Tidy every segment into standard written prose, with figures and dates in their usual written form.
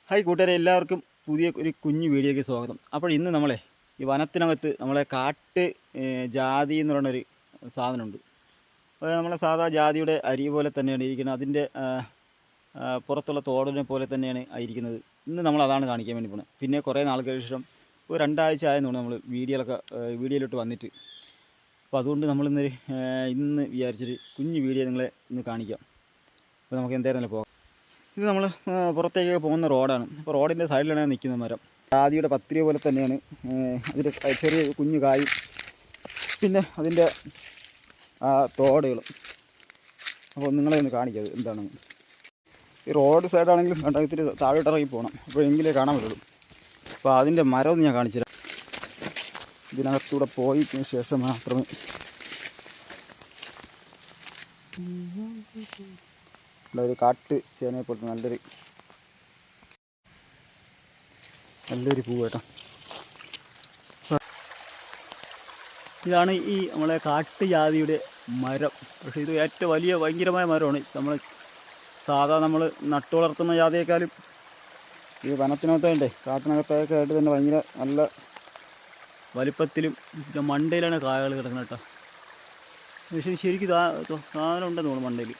Hi കൂട്ടുകാരെ, എല്ലാവർക്കും പുതിയ ഒരു കുഞ്ഞു വീഡിയോയ്ക്ക് സ്വാഗതം. അപ്പോൾ ഇന്ന് നമ്മളെ ഈ വനത്തിനകത്ത് നമ്മളെ കാട്ട് ജാതി എന്ന് പറയുന്നൊരു സാധനമുണ്ട്. അത് നമ്മളെ സാധാ ജാതിയുടെ അരി പോലെ തന്നെയാണ് ഇരിക്കുന്നത്. അതിൻ്റെ പുറത്തുള്ള തോടിനെ പോലെ തന്നെയാണ് ആയിരിക്കുന്നത്. ഇന്ന് നമ്മൾ അതാണ് കാണിക്കാൻ വേണ്ടി പോകുന്നത്. പിന്നെ കുറേ നാളുകൾക്ക് ശേഷം ഒരു 2 ആഴ്ച ആയെന്നാണ് നമ്മൾ വീഡിയോയിലോട്ട് വന്നിട്ട്. അപ്പോൾ അതുകൊണ്ട് ഇന്ന് വിചാരിച്ചൊരു കുഞ്ഞു വീഡിയോ നിങ്ങളെ ഇന്ന് കാണിക്കാം. അപ്പോൾ നമുക്ക് എന്തായാലും പോകാം. ഇത് നമ്മൾ പുറത്തേക്ക് പോകുന്ന റോഡാണ്. അപ്പോൾ റോഡിൻ്റെ സൈഡിലാണ് നിൽക്കുന്ന മരം. ജാതിയുടെ പത്രിക പോലെ തന്നെയാണ്. അതിൻ്റെ ചെറിയ കുഞ്ഞു കായും പിന്നെ അതിൻ്റെ തോടുകളും. അപ്പോൾ നിങ്ങളെ ഒന്ന് കാണിക്കാം എന്താണെന്ന്. ഈ റോഡ് സൈഡാണെങ്കിലും വേണ്ട ഇത്തിരി താഴോട്ടിറങ്ങി പോകണം, അപ്പോഴെങ്കിലേ കാണാൻ പറ്റുള്ളൂ. അപ്പോൾ അതിൻ്റെ മരമൊന്ന് ഞാൻ കാണിച്ചു തരാം. ഇതിനകത്തൂടെ പോയതിന് ശേഷം മാത്രമേ ഒരു കാട്ട് ചേനയെ പോലത്തെ നല്ലൊരു പൂ കേട്ടോ. ഇതാണ് ഈ നമ്മളെ കാട്ട് ജാതിയുടെ മരം. പക്ഷേ ഇത് ഏറ്റവും ഭയങ്കരമായ മരമാണ്. നമ്മൾ നട്ടു വളർത്തുന്ന ജാതിയേക്കാളും ഈ വനത്തിനകത്തേ കാട്ടിനകത്തൊക്കെ ആയിട്ട് തന്നെ നല്ല വലിപ്പത്തിലും മണ്ടയിലാണ് കായകൾ കിടക്കുന്നത് കേട്ടോ. പക്ഷേ ശരിക്കും സാധനം ഉണ്ടെന്ന് തോന്നുന്നു മണ്ടയിൽ.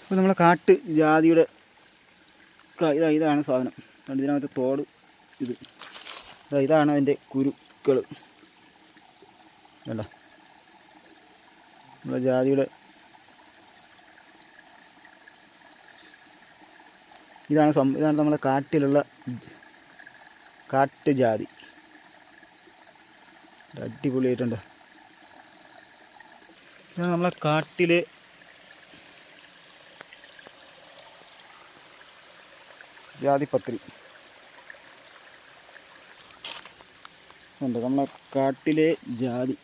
അപ്പോൾ നമ്മളെ കാട്ട് ജാതിയുടെ ഇതാണ് സാധനം. ഇതിനകത്ത് തോട് ഇതാണ് അതിൻ്റെ കുരുക്കൾ. വേണ്ട നമ്മളെ ജാതിയുടെ ഇതാണ് നമ്മളെ കാട്ടിലുള്ള കാട്ട് ജാതി. അടിപൊളിയായിട്ടുണ്ട്. ഇതാണ് നമ്മളെ കാട്ടിലെ ജാതിപത്രി. ഉണ്ട് നമ്മളെ കാട്ടിലെ ജാതി.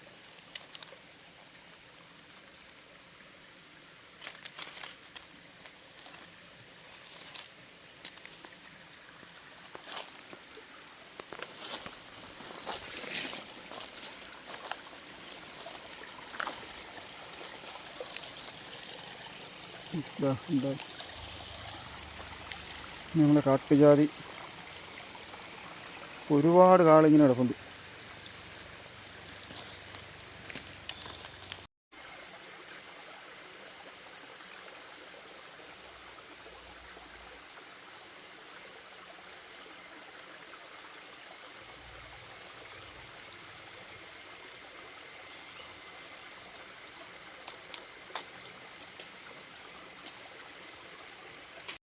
നമ്മളെ കാട്ടുജാതി ഒരുപാട് കാളിങ്ങനെ കിടപ്പുണ്ട്.